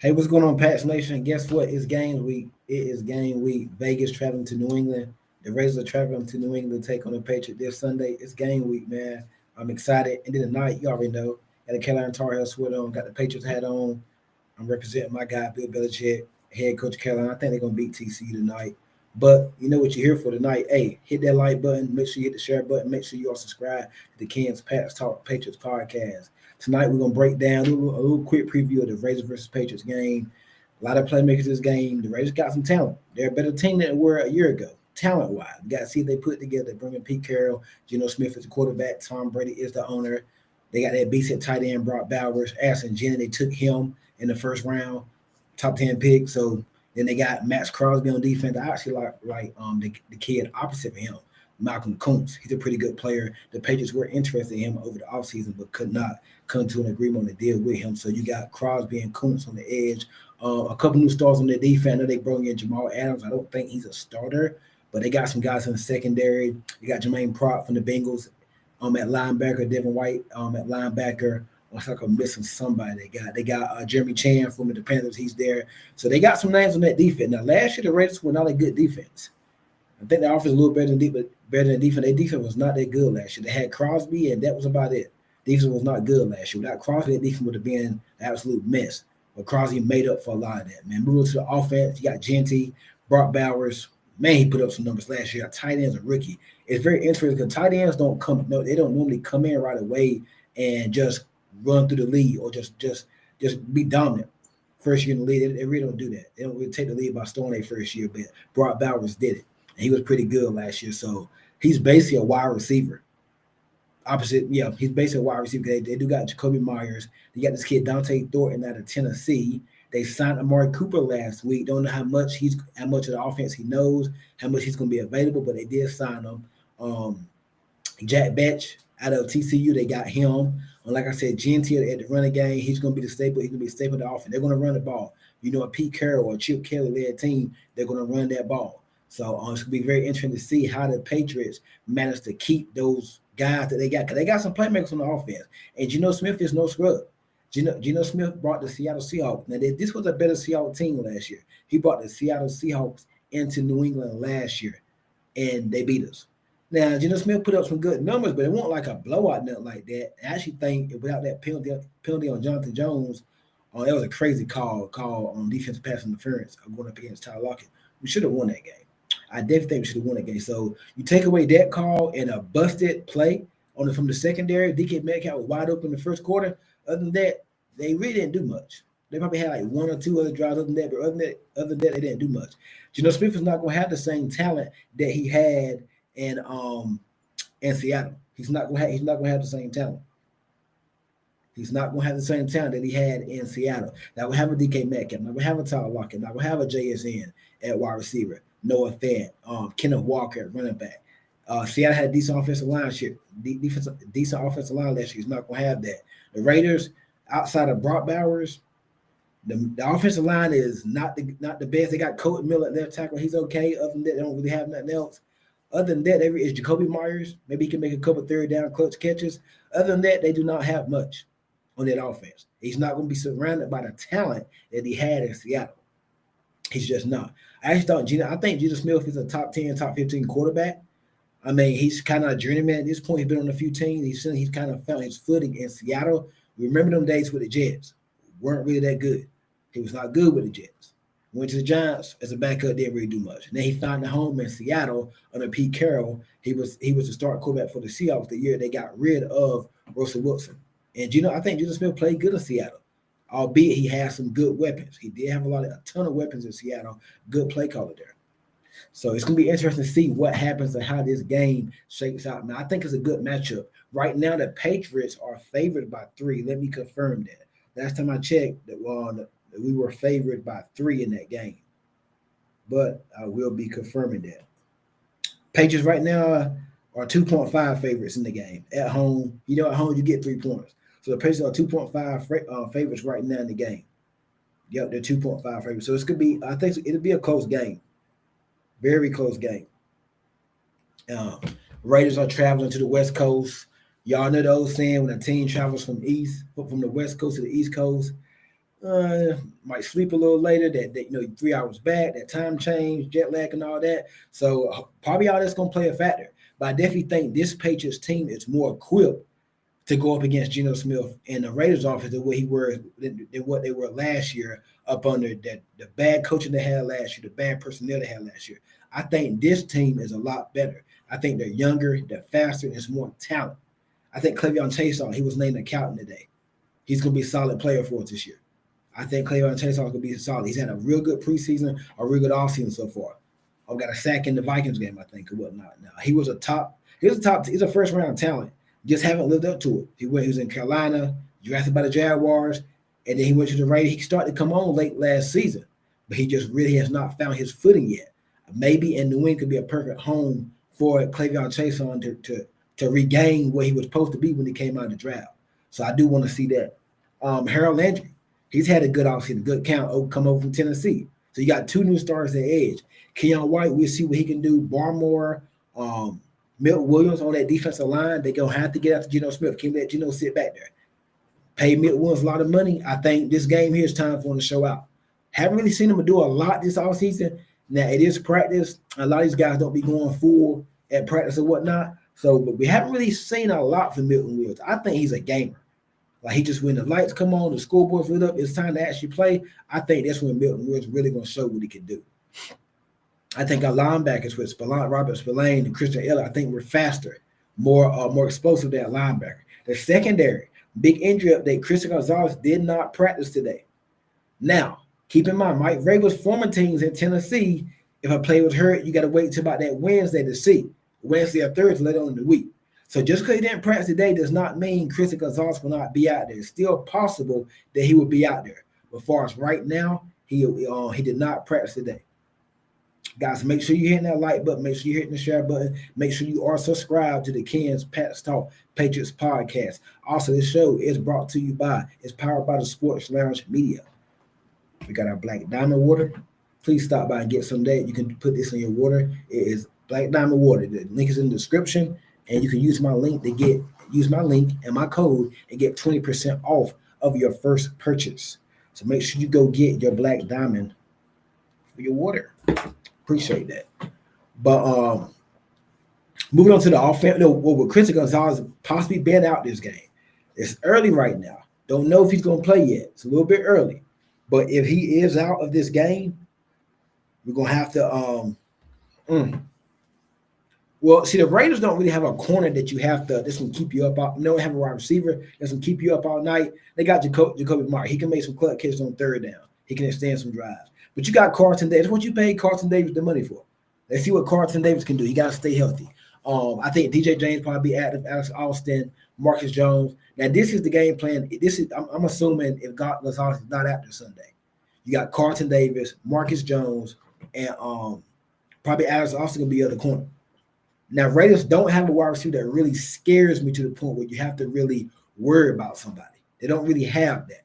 Hey, what's going on, patsnation? Guess what? It's game week. It is game week. Vegas traveling to New England. The Raiders are traveling to New England to take on the Patriots this Sunday. It's game week, man. I'm excited. And then tonight, you already know, got the Carolina Tar Heels sweat on, got the Patriots hat on. I'm representing my guy, Bill Belichick, head coach of Carolina. I think they're going to beat TCU tonight. But you know what you're here for tonight. Hey, hit that like button. Make sure you hit the share button. Make sure you all subscribe to the Ken's Pats Talk Patriots podcast. Tonight, we're going to break down a little quick preview of the Raiders versus Patriots game. A lot of playmakers this game. The Raiders got some talent. They're a better team than they were a year ago, talent-wise. We got to see if they put together. Bringing Pete Carroll, Geno Smith is the quarterback. Tom Brady is the owner. They got that beast at tight end, Brock Bowers. Ashton Jennings, they took him in the first round, top 10 pick. So then they got Max Crosby on defense. I actually like the kid opposite of him, Malcolm Kuntz. He's a pretty good player. The Patriots were interested in him over the offseason, but could not come to an agreement on the deal with him. So you got Crosby and Kuntz on the edge. A couple new stars on the defense. I know they brought in Jamal Adams. I don't think he's a starter, but they got some guys in the secondary. You got Jermaine Pratt from the Bengals at linebacker, Devin White at linebacker. Looks like I'm missing somebody. They got Jeremy Chan from the Panthers. He's there. So they got some names on that defense. Now, last year, the Raiders were not a good defense. I think the offense was a little better than defense. Their defense was not that good last year. They had Crosby, and that was about it. Defense was not good last year. Without Crosby, that defense would have been an absolute mess. But Crosby made up for a lot of that, man. Moving to the offense, you got Genty, Brock Bowers. Man, he put up some numbers last year. Tight end's a rookie. It's very interesting because tight ends don't normally come in right away and just run through the lead or just be dominant first year in the league. They really don't do that. They don't really take the lead by storm their first year, but Brock Bowers did it. And he was pretty good last year. So he's basically a wide receiver. He's basically a wide receiver. They do got Jacoby Myers. They got this kid Dante Thornton out of Tennessee. They signed Amari Cooper last week. Don't know how much of the offense he knows, how much he's going to be available, but they did sign him. Jack Batch out of TCU, they got him. Like I said, Genty at the running game, he's going to be the staple. He's going to be a staple of the offense. They're going to run the ball. You know, a Pete Carroll or Chip Kelly-led team, they're going to run that ball. So it's going to be very interesting to see how the Patriots manage to keep those guys that they got. Because they got some playmakers on the offense. And Geno Smith is no scrub. Geno Smith brought the Seattle Seahawks. Now, this was a better Seattle team last year. He brought the Seattle Seahawks into New England last year, and they beat us. Now, Geno Smith put up some good numbers, but it wasn't like a blowout, nothing like that. I actually think without that penalty on Jonathan Jones, that was a crazy call on defensive pass interference going up against Tyler Lockett. We should have won that game. I definitely think we should have won that game. So you take away that call and a busted play from the secondary. DK Metcalf was wide open in the first quarter. Other than that, they really didn't do much. They probably had like one or two other drives other than that, but other than that, they didn't do much. Geno Smith is not going to have the same talent that he had in Seattle. He's not going to have the same talent. He's not going to have the same talent that he had in Seattle. Now we have a DK Metcalf. Now we have a Tyler Lockett. Now we have a JSN at wide receiver. Noah Fant, Kenneth Walker at running back. Seattle had a decent offensive line last year. Decent offensive line last year. He's not going to have that. The Raiders, outside of Brock Bowers, the offensive line is not the best. They got Colton Miller at left tackle. He's okay. Other than that, they don't really have nothing else. Other than that, is Jacoby Myers. Maybe he can make a couple third down clutch catches. Other than that, they do not have much on that offense. He's not going to be surrounded by the talent that he had in Seattle. He's just not. I think Geno Smith is a top 10, top 15 quarterback. I mean, he's kind of a journeyman at this point. He's been on a few teams. He's kind of found his footing in Seattle. Remember them days with the Jets. Weren't really that good. He was not good with the Jets. Went to the Giants as a backup, didn't really do much. And then he found a home in Seattle under Pete Carroll. He was the starting quarterback for the Seahawks the year they got rid of Russell Wilson. And I think Geno Smith played good in Seattle, albeit he has some good weapons. He did have a ton of weapons in Seattle. Good play caller there. So it's going to be interesting to see what happens and how this game shakes out. Now, I think it's a good matchup. Right now, the Patriots are favored by 3. Let me confirm that. Last time I checked, the We were favored by 3 in that game, but I will be confirming that. Patriots right now are 2.5 favorites in the game at home. At home you get 3 points. So the Patriots are 2.5 favorites right now in the game. Yep, they're 2.5 favorites. So it's gonna be. I think it'll be a close game, very close game. Um, Raiders are traveling to the West Coast. Y'all know the old saying when a team travels from the West Coast to the East Coast, might sleep a little later. That 3 hours back, that time change, jet lag, and all that. So probably all that's gonna play a factor. But I definitely think this Patriots team is more equipped to go up against Geno Smith and the Raiders offense than what they were last year up under the bad coaching they had last year, the bad personnel they had last year. I think this team is a lot better. I think they're younger, they're faster, and there's more talent. I think Cleveon Chason, he was named a captain today. He's going to be a solid player for us this year. I think Cleveon Chason is going to be solid. He's had a real good preseason, a real good offseason so far. I've got a sack in the Vikings game, I think, or whatnot. Now he's a first round talent. Just haven't lived up to it. He was in Carolina, drafted by the Jaguars, and then he went to the Raiders. He started to come on late last season, but he just really has not found his footing yet. Maybe in New England could be a perfect home for Cleveon Chason to regain where he was supposed to be when he came out of the draft. So I do want to see that. Harold Landry, he's had a good offseason, good count, come over from Tennessee. So you got 2 new stars at edge. Keon White, we'll see what he can do. Barmore, Milton Williams on that defensive line, they're going to have to get after Geno Smith. Can't let Geno sit back there. Pay Milton Williams a lot of money. I think this game here is time for him to show out. Haven't really seen him do a lot this offseason. Now, it is practice. A lot of these guys don't be going full at practice or whatnot. So, but we haven't really seen a lot from Milton Williams. I think he's a gamer. Like, when the lights come on, the scoreboard's lit up, it's time to actually play. I think that's when Milton Williams really going to show what he can do. I think our linebackers with Robert Spillane and Christian Eller, I think we're faster, more explosive than linebacker. The secondary, big injury update, Christian Gonzalez did not practice today. Now, keep in mind, Mike Vrabel's former teams in Tennessee, if a player was hurt, you got to wait until about that Wednesday to see. Wednesday or Thursday later on in the week. So just because he didn't practice today does not mean Christian Gonzalez will not be out there. It's still possible that he will be out there. But as far as right now, he did not practice today. Guys, make sure you're hitting that like button. Make sure you're hitting the share button. Make sure you are subscribed to the Ken's Pats Talk Patriots podcast. Also, this show is brought to you it's powered by the Sports Lounge Media. We got our Black Diamond water. Please stop by and get some of that. You can put this in your water. It is Black Diamond water. The link is in the description, and you can use my link and my code and get 20% off of your first purchase. So make sure you go get your Black Diamond for your water. Appreciate that. But moving on to the offense, with Christian Gonzalez possibly being out this game. It's early right now. Don't know if he's going to play yet. It's a little bit early. But if he is out of this game, we're going to have to Well, see, the Raiders don't really have a corner that you have to. This can keep you up. They don't have a wide receiver that's going to keep you up all night. They got Jacoby Mark. He can make some clutch catches on third down. He can extend some drives. But you got Carlton Davis. What you paid Carlton Davis the money for? Let's see what Carlton Davis can do. You got to stay healthy. I think DJ James probably be active. Alex Austin, Marcus Jones. Now, this is the game plan. I'm assuming if Gonzalez is not after Sunday. You got Carlton Davis, Marcus Jones, and probably Alex Austin going to be the other corner. Now, Raiders don't have a wide receiver that really scares me to the point where you have to really worry about somebody. They don't really have that.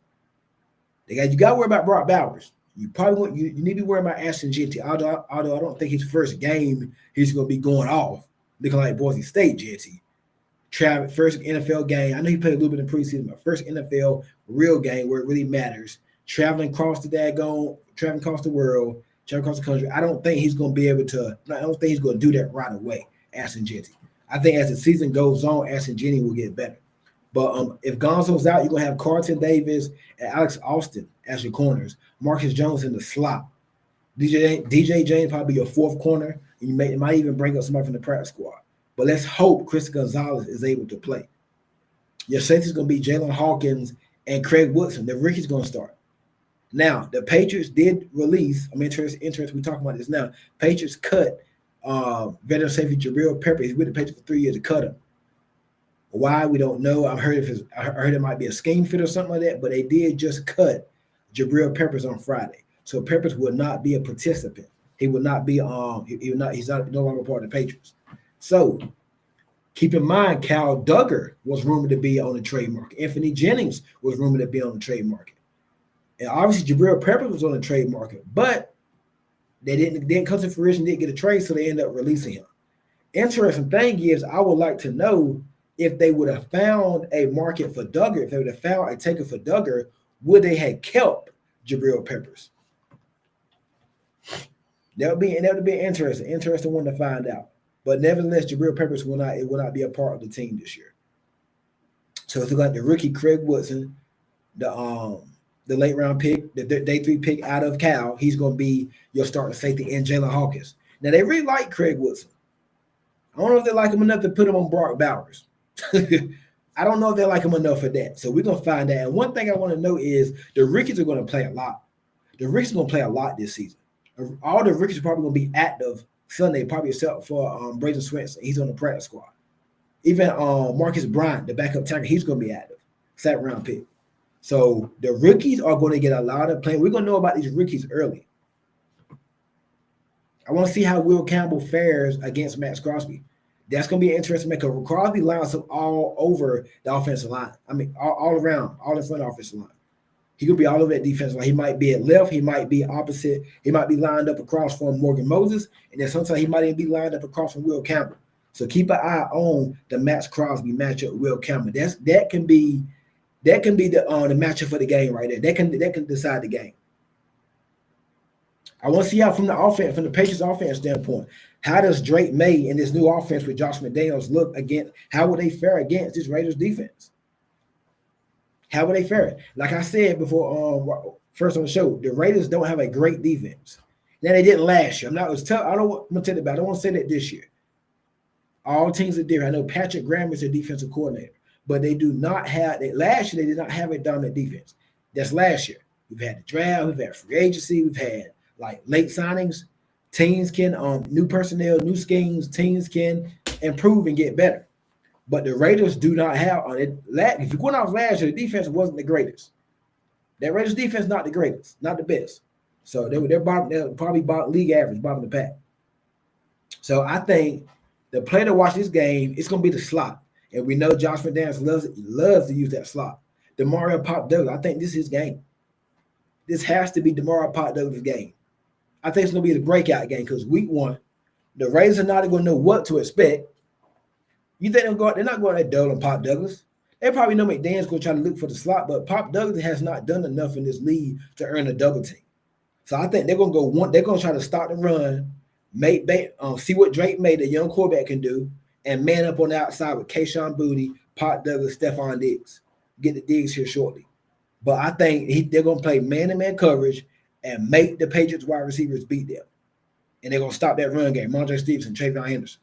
You got to worry about Brock Bowers. You probably you need to be worried about Ashton Jeanty. Although I don't think his first game he's going to be going off looking like Boise State Jeanty. First NFL game. I know he played a little bit in preseason, but first NFL real game where it really matters. Traveling across the world, traveling across the country. I don't think he's going to be able to. I don't think he's going to do that right away. Ashton Jeanty. I think as the season goes on, Ashton Jeanty will get better. But if Gonzo's out, you're going to have Carlton Davis and Alex Austin as your corners. Marcus Jones in the slot. DJ James probably your fourth corner. And you might even bring up somebody from the practice squad. But let's hope Christian Gonzalez is able to play. Your safety is going to be Jalen Hawkins and Craig Woodson. The rookie's going to start. Now, the Patriots did release. I'm interested. We're talking about this now. Patriots cut veteran safety Jabril Pepper. He's with the Patriots for 3 years to cut him. Why, we don't know. I heard it might be a scheme fit or something like that, but they did just cut Jabril Peppers on Friday. So Peppers will not be a participant. He will not be he will not he's not no longer part of the Patriots. So keep in mind, Cal Duggar was rumored to be on the trade market. Anthony Jennings was rumored to be on the trade market. And obviously Jabril Peppers was on the trade market, but they didn't come to fruition, didn't get a trade, so they ended up releasing him. Interesting thing is, I would like to know if they would have found a market for Duggar, if they would have found a taker for Duggar, would they have kept Jabril Peppers? That would be interesting one to find out. But nevertheless, Jabril Peppers will not be a part of the team this year. So it's like the rookie Craig Woodson, the late round pick, the day 3 pick out of Cal. He's going to be your starting safety, and Jalen Hawkins. Now they really like Craig Woodson. I don't know if they like him enough to put him on Brock Bowers. I don't know if they like him enough for that. So we're going to find out. And one thing I want to know is the rookies are going to play a lot. The rookies are going to play a lot this season. All the rookies are probably going to be active Sunday, probably except for Braden Swenson. He's on the practice squad. Even Marcus Bryant, the backup tackle, he's going to be active. 7th round pick. So the rookies are going to get a lot of playing. We're going to know about these rookies early. I want to see how Will Campbell fares against Max Crosby. That's going to be interesting because Crosby lines up all over the offensive line. I mean, all around, all in front of the offensive line. He could be all over that defensive line. He might be at left. He might be opposite. He might be lined up across from Morgan Moses. And then sometimes he might even be lined up across from Will Campbell. So keep an eye on the Max Crosby matchup with Will Campbell. That can be the matchup for the game right there. That can decide the game. I want to see how from the Patriots offense standpoint, how does Drake May in this new offense with Josh McDaniels look against? How would they fare against this Raiders defense? How would they fare? Like I said before, first on the show, the Raiders don't have a great defense. Now they didn't last year. I'm gonna tell you about. I don't want to say that this year. All teams are different. I know Patrick Graham is a defensive coordinator, but they do not have. Last year they did not have a dominant defense. That's last year. We've had the draft. We've had free agency. We've had like late signings. Teams can new personnel, new schemes. Teams can improve and get better. But the Raiders do not have on it. If you're going off last year, the defense wasn't the greatest. That Raiders defense not the greatest, not the best. So they're probably league average, bottom of the pack. So I think the player to watch this game, it's going to be the slot. And we know Josh McDaniels loves to use that slot. DeMario Pop Douglas, I think this is his game. This has to be DeMario Pop Douglas' game. I think it's going to be the breakout game because week 1, the Raiders are not going to know what to expect. You think they're not going to dull on Pop Douglas. They probably know McDaniels going to try to look for the slot, but Pop Douglas has not done enough in this league to earn a double team. So I think they're going to go one. They're going to try to stop the run, see what Drake May, the young quarterback, can do, and man up on the outside with Kayshon Boutte, Pop Douglas, Stephon Diggs. Get the Diggs here shortly. But I think they're going to play man-to-man coverage and make the Patriots wide receivers beat them. And they're going to stop that run game. Mondre Stevenson, Trayvon Henderson.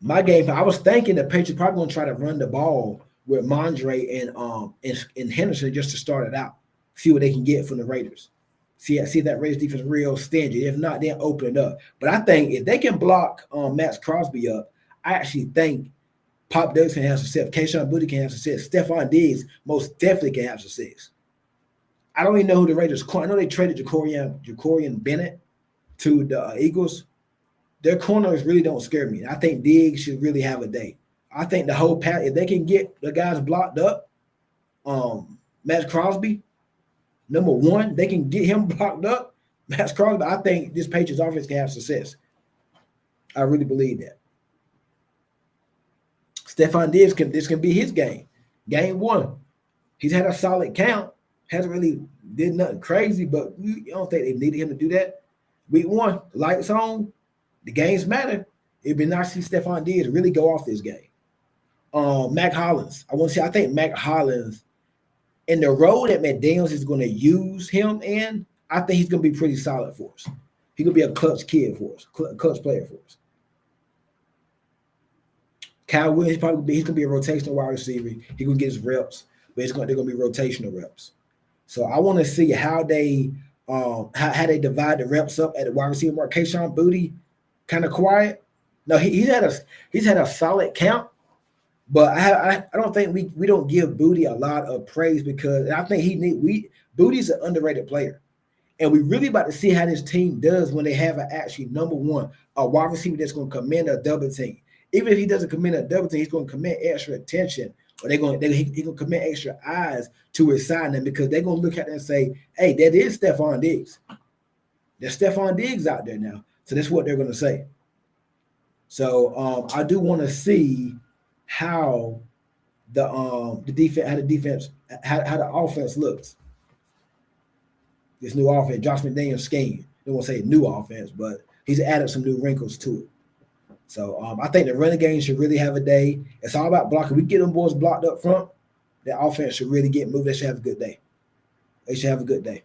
My game, I was thinking the Patriots probably going to try to run the ball with Mondre and Henderson just to start it out. See what they can get from the Raiders. See that Raiders defense real stingy. If not, they'll open it up. But I think if they can block Max Crosby up, I actually think Pop Douglas can have success. Kayshon Boutte can have success. Stephon Diggs most definitely can have success. I don't even know who the Raiders – I know they traded Jacorian Bennett to the Eagles. Their corners really don't scare me. I think Diggs should really have a day. I think the whole pack, if they can get the guys blocked up, Max Crosby, number 1, they can get him blocked up. Max Crosby, I think this Patriots offense can have success. I really believe that. Stephon Diggs, this can be his game. Game 1. He's had a solid count. Hasn't really did nothing crazy, but I don't think they needed him to do that. Week 1, lights on. The games matter. It'd be nice to see Stephon Diggs really go off this game. Mac Hollins. I think Mac Hollins, in the role that McDaniels is going to use him in, I think he's going to be pretty solid for us. He's going to be a clutch kid for us, clutch player for us. Kyle Williams, he's going to be a rotational wide receiver. He's going to get his reps, but they're going to be rotational reps. So I want to see how they divide the reps up at the wide receiver mark. Kayshon Boutte, kind of quiet. No, he's had a solid count, But I don't think we don't give Booty a lot of praise because I think Booty's an underrated player. And we really about to see how this team does when they have an actually number one, a wide receiver that's going to command a double team. Even if he doesn't command a double team, he's going to command extra attention, or he's going to command extra eyes to his side them because they're going to look at it and say, "Hey, that is Stephon Diggs. There's Stephon Diggs out there now." So that's what they're going to say. So I do want to see how the defense, how the offense looks. This new offense, Josh McDaniels scheme. I don't want to say new offense, but he's added some new wrinkles to it. So I think the running game should really have a day. It's all about blocking. We get them boys blocked up front. The offense should really get moved. They should have a good day. They should have a good day.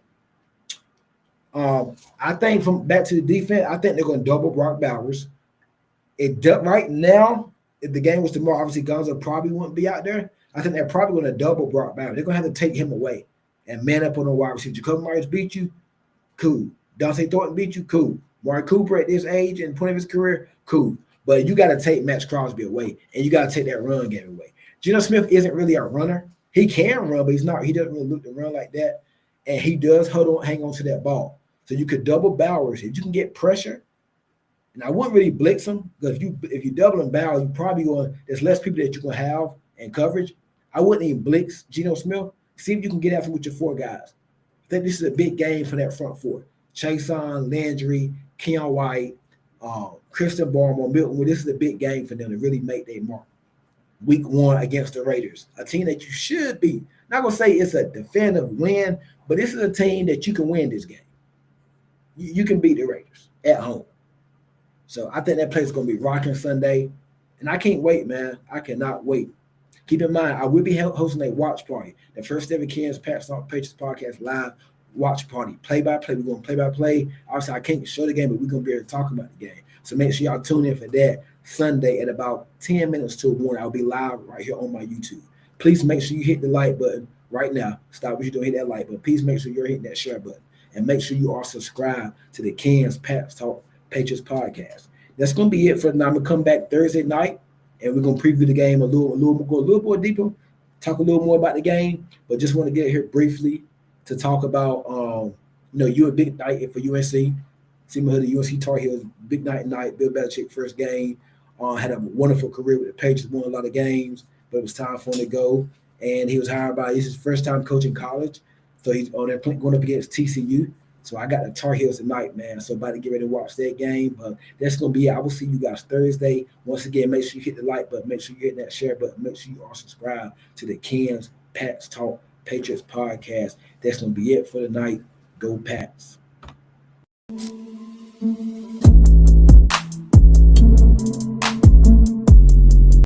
I think from back to the defense, I think they're going to double Brock Bowers. Right now, if the game was tomorrow, obviously Gonzo probably wouldn't be out there. I think they're probably going to double Brock Bowers. They're going to have to take him away and man up on the wide receiver. Jacoby Myers beat you, cool. Dante Thornton beat you, cool. Warren Cooper at this age and point of his career, cool. But you got to take Max Crosby away, and you got to take that run game away. Geno Smith isn't really a runner. He can run, but he's not. He doesn't really look to run like that, and he does hang on to that ball. So you could double Bowers if you can get pressure. And I wouldn't really blitz him because if you double and Bowers, you probably going. There's less people that you're gonna have in coverage. I wouldn't even blitz Geno Smith. See if you can get after him with your four guys. I think this is a big game for that front four. Chason, Landry, Keon White, Christian Barmore, Milton. Well, this is a big game for them to really make their mark. Week 1 against the Raiders, a team that you should beat. Not gonna say it's a definitive win, but this is a team that you can win this game. You can beat the Raiders at home. So I think that place is gonna be rocking Sunday, and I can't wait, man. I cannot wait. Keep in mind, I will be hosting a watch party. The first ever Kansas Patriots podcast live watch party, play-by-play. We're going to play-by-play. Obviously, I can't show the game, but we're going to be able to talk about the game. So make sure y'all tune in for that Sunday at about 10 minutes till 1. I'll be live right here on my YouTube. Please make sure you hit the like button right now. Stop what you're doing, hit that like button. Please make sure you're hitting that share button. And make sure you are subscribed to the Kansas Patriots podcast. That's going to be it for now. I'm going to come back Thursday night, and we're going to preview the game go a little more deeper, talk a little more about the game, but just want to get here briefly to talk about, you a big night for UNC. See my hoodie, UNC Tar Heels, big night tonight. Bill Belichick first game. Had a wonderful career with the Patriots, won a lot of games, but it was time for him to go. And he was hired by, this is his first time coaching college, so he's on there going up against TCU. So I got the Tar Heels tonight, man. So about to get ready to watch that game. But that's going to be it. I will see you guys Thursday. Once again, make sure you hit the like button. Make sure you hit that share button. Make sure you are subscribed to the Kansas Pats Talk Patriots podcast. That's going to be it for the night. Go Pats.